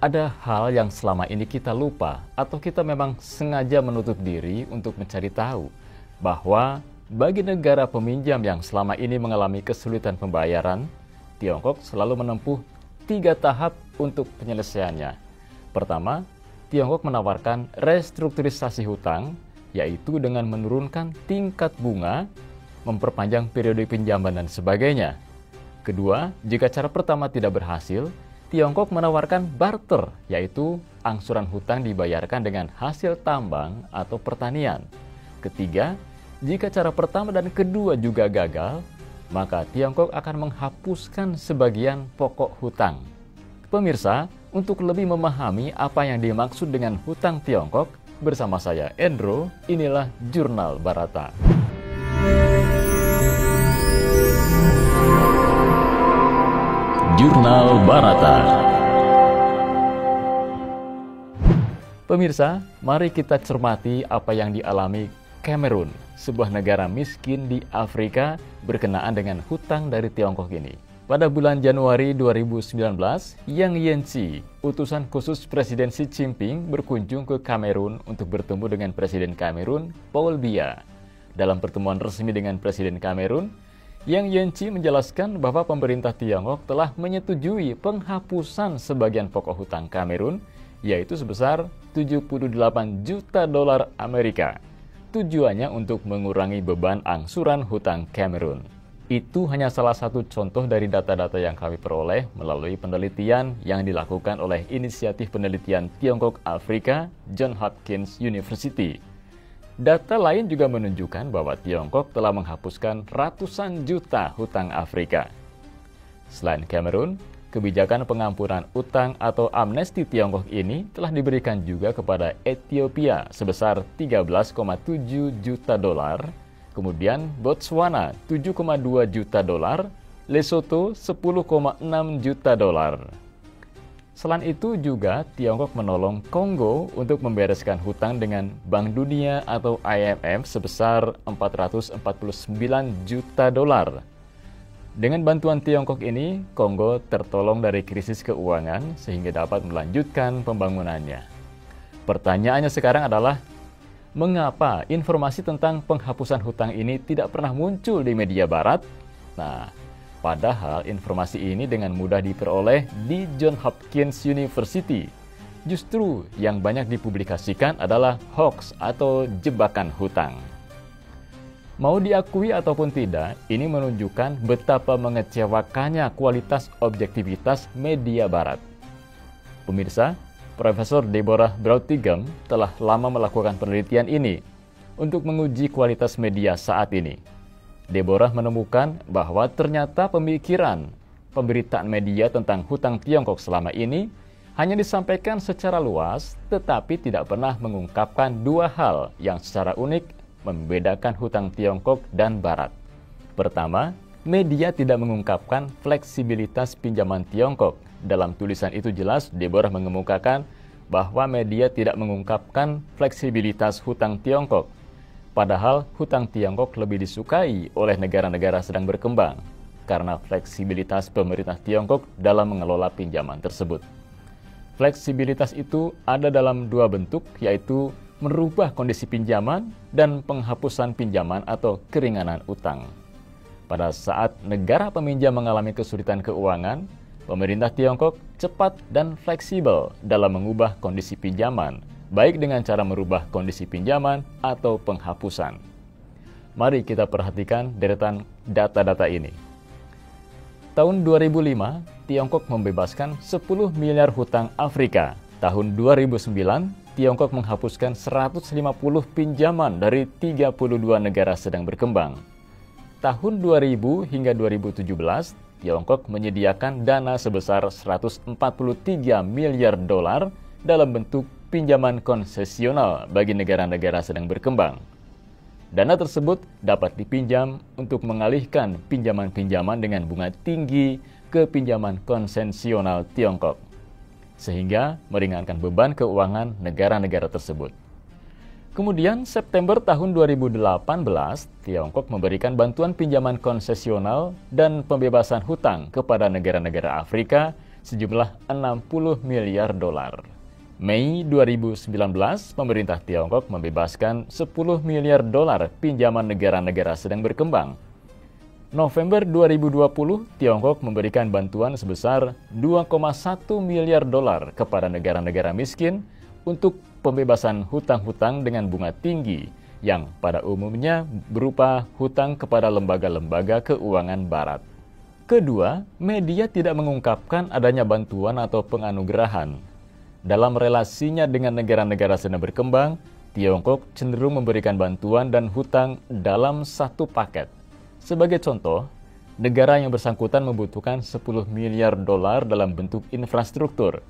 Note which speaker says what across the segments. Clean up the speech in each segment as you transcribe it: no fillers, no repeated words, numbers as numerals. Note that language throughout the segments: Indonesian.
Speaker 1: Ada hal yang selama ini kita lupa atau kita memang sengaja menutup diri untuk mencari tahu bahwa bagi negara peminjam yang selama ini mengalami kesulitan pembayaran, Tiongkok selalu menempuh 3 tahap untuk penyelesaiannya. Pertama, Tiongkok menawarkan restrukturisasi hutang, yaitu dengan menurunkan tingkat bunga, memperpanjang periode pinjaman dan sebagainya. Kedua, jika cara pertama tidak berhasil, Tiongkok menawarkan barter, yaitu angsuran hutang dibayarkan dengan hasil tambang atau pertanian. Ketiga, jika cara pertama dan kedua juga gagal, maka Tiongkok akan menghapuskan sebagian pokok hutang. Pemirsa, untuk lebih memahami apa yang dimaksud dengan hutang Tiongkok, bersama saya Endro, inilah Jurnal Barata. Jurnal Barata. Pemirsa, mari kita cermati apa yang dialami Kamerun, sebuah negara miskin di Afrika berkenaan dengan hutang dari Tiongkok ini. Pada bulan Januari 2019, Yang Yenci, utusan khusus Presiden Xi Jinping, berkunjung ke Kamerun untuk bertemu dengan Presiden Kamerun, Paul Biya. Dalam pertemuan resmi dengan Presiden Kamerun, Yang Yenci menjelaskan bahwa pemerintah Tiongkok telah menyetujui penghapusan sebagian pokok hutang Kamerun, yaitu sebesar 78 juta dolar Amerika. Tujuannya untuk mengurangi beban angsuran hutang Kamerun. Itu hanya salah satu contoh dari data-data yang kami peroleh melalui penelitian yang dilakukan oleh Inisiatif Penelitian Tiongkok Afrika, Johns Hopkins University. Data lain juga menunjukkan bahwa Tiongkok telah menghapuskan ratusan juta hutang Afrika. Selain Kamerun, kebijakan pengampunan utang atau amnesti Tiongkok ini telah diberikan juga kepada Ethiopia sebesar 13,7 juta dolar, kemudian Botswana 7,2 juta dolar, Lesotho 10,6 juta dolar. Selain itu juga Tiongkok menolong Kongo untuk membereskan hutang dengan Bank Dunia atau IMF sebesar 449 juta dolar. Dengan bantuan Tiongkok ini, Kongo tertolong dari krisis keuangan sehingga dapat melanjutkan pembangunannya. Pertanyaannya sekarang adalah, mengapa informasi tentang penghapusan hutang ini tidak pernah muncul di media barat? Nah, padahal informasi ini dengan mudah diperoleh di Johns Hopkins University. Justru yang banyak dipublikasikan adalah hoax atau jebakan hutang. Mau diakui ataupun tidak, ini menunjukkan betapa mengecewakannya kualitas objektivitas media barat. Pemirsa, Profesor Deborah Brautigam telah lama melakukan penelitian ini untuk menguji kualitas media saat ini. Deborah menemukan bahwa ternyata pemikiran pemberitaan media tentang hutang Tiongkok selama ini hanya disampaikan secara luas, tetapi tidak pernah mengungkapkan 2 hal yang secara unik membedakan hutang Tiongkok dan Barat. Pertama, media tidak mengungkapkan fleksibilitas pinjaman Tiongkok. Dalam tulisan itu jelas, Deborah mengemukakan bahwa media tidak mengungkapkan fleksibilitas hutang Tiongkok. Padahal hutang Tiongkok lebih disukai oleh negara-negara sedang berkembang karena fleksibilitas pemerintah Tiongkok dalam mengelola pinjaman tersebut. Fleksibilitas itu ada dalam 2 bentuk, yaitu merubah kondisi pinjaman dan penghapusan pinjaman atau keringanan utang. Pada saat negara peminjam mengalami kesulitan keuangan, pemerintah Tiongkok cepat dan fleksibel dalam mengubah kondisi pinjaman, baik dengan cara merubah kondisi pinjaman atau penghapusan. Mari kita perhatikan deretan data-data ini. Tahun 2005, Tiongkok membebaskan 10 miliar hutang Afrika. Tahun 2009, Tiongkok menghapuskan 150 pinjaman dari 32 negara sedang berkembang. Tahun 2000 hingga 2017, Tiongkok menyediakan dana sebesar 143 miliar dolar dalam bentuk pinjaman konsesional bagi negara-negara sedang berkembang. Dana tersebut dapat dipinjam untuk mengalihkan pinjaman-pinjaman dengan bunga tinggi ke pinjaman konsesional Tiongkok, sehingga meringankan beban keuangan negara-negara tersebut. Kemudian September tahun 2018, Tiongkok memberikan bantuan pinjaman konsesional dan pembebasan hutang kepada negara-negara Afrika sejumlah 60 miliar dolar. Mei 2019, pemerintah Tiongkok membebaskan 10 miliar dolar pinjaman negara-negara sedang berkembang. November 2020, Tiongkok memberikan bantuan sebesar 2,1 miliar dolar kepada negara-negara miskin untuk pembebasan hutang-hutang dengan bunga tinggi yang pada umumnya berupa hutang kepada lembaga-lembaga keuangan barat. Kedua, media tidak mengungkapkan adanya bantuan atau penganugerahan. Dalam relasinya dengan negara-negara sedang berkembang, Tiongkok cenderung memberikan bantuan dan hutang dalam satu paket. Sebagai contoh, negara yang bersangkutan membutuhkan 10 miliar dolar dalam bentuk infrastruktur.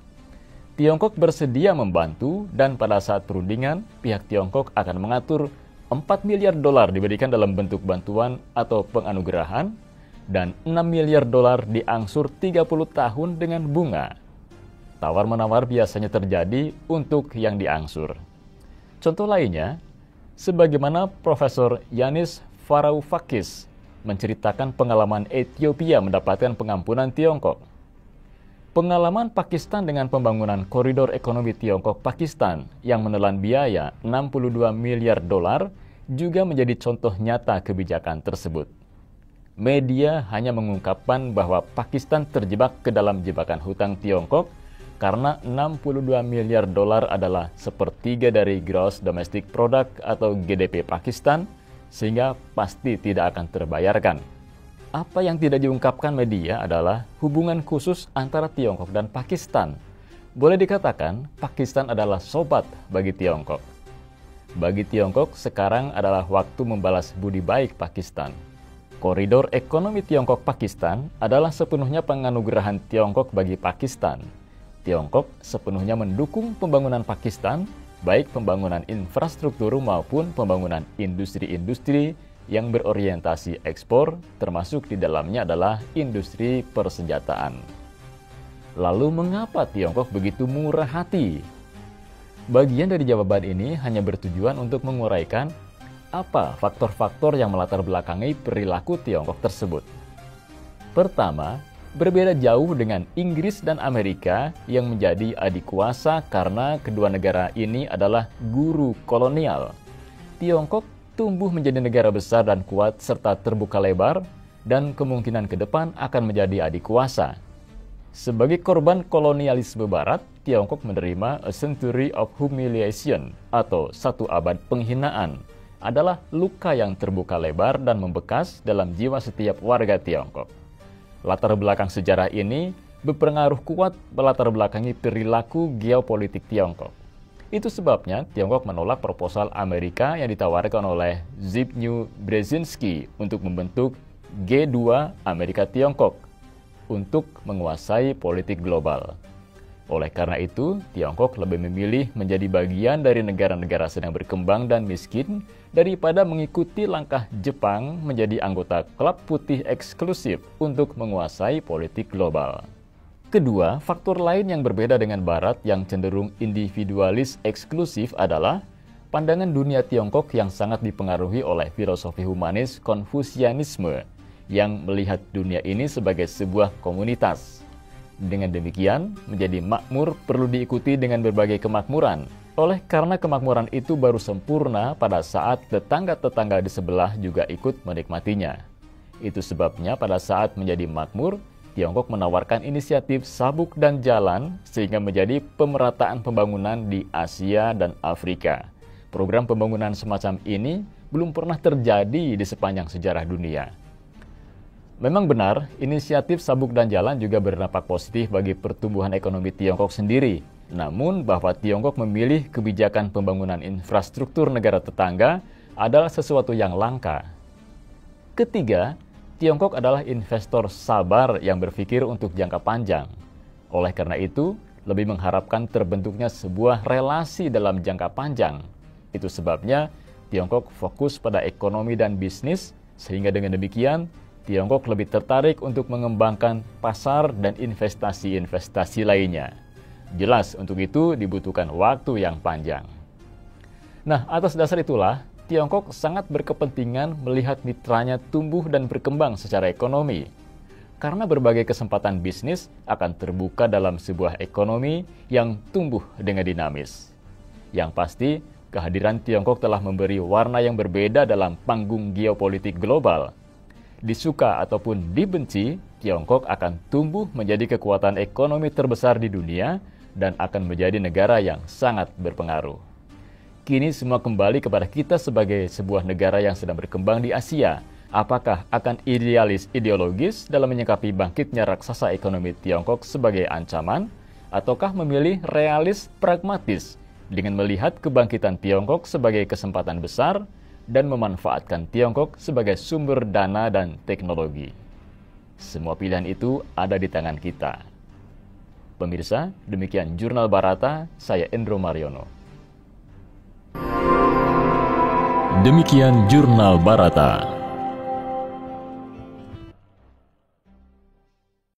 Speaker 1: Tiongkok bersedia membantu dan pada saat perundingan, pihak Tiongkok akan mengatur 4 miliar dolar diberikan dalam bentuk bantuan atau penganugerahan dan 6 miliar dolar diangsur 30 tahun dengan bunga. Tawar-menawar biasanya terjadi untuk yang diangsur. Contoh lainnya, sebagaimana Profesor Yanis Varoufakis menceritakan pengalaman Ethiopia mendapatkan pengampunan Tiongkok. Pengalaman Pakistan dengan pembangunan koridor ekonomi Tiongkok-Pakistan yang menelan biaya 62 miliar dolar juga menjadi contoh nyata kebijakan tersebut. Media hanya mengungkapkan bahwa Pakistan terjebak ke dalam jebakan hutang Tiongkok karena 62 miliar dolar adalah sepertiga dari Gross Domestic Product atau GDP Pakistan, sehingga pasti tidak akan terbayarkan. Apa yang tidak diungkapkan media adalah hubungan khusus antara Tiongkok dan Pakistan. Boleh dikatakan, Pakistan adalah sobat bagi Tiongkok. Bagi Tiongkok, sekarang adalah waktu membalas budi baik Pakistan. Koridor ekonomi Tiongkok-Pakistan adalah sepenuhnya penganugerahan Tiongkok bagi Pakistan. Tiongkok sepenuhnya mendukung pembangunan Pakistan, baik pembangunan infrastruktur maupun pembangunan industri-industri yang berorientasi ekspor, termasuk di dalamnya adalah industri persenjataan. Lalu mengapa Tiongkok begitu murah hati? Bagian dari jawaban ini hanya bertujuan untuk menguraikan apa faktor-faktor yang melatar belakangi perilaku Tiongkok tersebut. Pertama, berbeda jauh dengan Inggris dan Amerika yang menjadi adik kuasa karena kedua negara ini adalah guru kolonial. Tiongkok tumbuh menjadi negara besar dan kuat serta terbuka lebar dan kemungkinan ke depan akan menjadi adik kuasa. Sebagai korban kolonialisme barat, Tiongkok menerima a century of humiliation atau satu abad penghinaan adalah luka yang terbuka lebar dan membekas dalam jiwa setiap warga Tiongkok. Latar belakang sejarah ini berpengaruh kuat melatar belakangi perilaku geopolitik Tiongkok. Itu sebabnya Tiongkok menolak proposal Amerika yang ditawarkan oleh Zbigniew Brzezinski untuk membentuk G2 Amerika Tiongkok untuk menguasai politik global. Oleh karena itu, Tiongkok lebih memilih menjadi bagian dari negara-negara sedang berkembang dan miskin daripada mengikuti langkah Jepang menjadi anggota klub putih eksklusif untuk menguasai politik global. Kedua, faktor lain yang berbeda dengan Barat yang cenderung individualis eksklusif adalah pandangan dunia Tiongkok yang sangat dipengaruhi oleh filosofi humanis Konfusianisme yang melihat dunia ini sebagai sebuah komunitas. Dengan demikian, menjadi makmur perlu diikuti dengan berbagai kemakmuran. Oleh karena kemakmuran itu baru sempurna pada saat tetangga-tetangga di sebelah juga ikut menikmatinya. Itu sebabnya pada saat menjadi makmur, Tiongkok menawarkan inisiatif sabuk dan jalan sehingga menjadi pemerataan pembangunan di Asia dan Afrika. Program pembangunan semacam ini belum pernah terjadi di sepanjang sejarah dunia. Memang benar, inisiatif sabuk dan jalan juga berdampak positif bagi pertumbuhan ekonomi Tiongkok sendiri. Namun, bahwa Tiongkok memilih kebijakan pembangunan infrastruktur negara tetangga adalah sesuatu yang langka. Ketiga, Tiongkok adalah investor sabar yang berpikir untuk jangka panjang. Oleh karena itu, lebih mengharapkan terbentuknya sebuah relasi dalam jangka panjang. Itu sebabnya Tiongkok fokus pada ekonomi dan bisnis, sehingga dengan demikian, Tiongkok lebih tertarik untuk mengembangkan pasar dan investasi-investasi lainnya. Jelas untuk itu dibutuhkan waktu yang panjang. Nah, atas dasar itulah, Tiongkok sangat berkepentingan melihat mitranya tumbuh dan berkembang secara ekonomi. karena berbagai kesempatan bisnis akan terbuka dalam sebuah ekonomi yang tumbuh dengan dinamis. Yang pasti, kehadiran Tiongkok telah memberi warna yang berbeda dalam panggung geopolitik global. Disuka ataupun dibenci, Tiongkok akan tumbuh menjadi kekuatan ekonomi terbesar di dunia dan akan menjadi negara yang sangat berpengaruh. Kini semua kembali kepada kita sebagai sebuah negara yang sedang berkembang di Asia. Apakah akan ideologis dalam menyikapi bangkitnya raksasa ekonomi Tiongkok sebagai ancaman, ataukah memilih realis pragmatis dengan melihat kebangkitan Tiongkok sebagai kesempatan besar dan memanfaatkan Tiongkok sebagai sumber dana dan teknologi? Semua pilihan itu ada di tangan kita. Pemirsa, demikian Jurnal Barata, saya Endro Mariono.
Speaker 2: Demikian Jurnal Barata.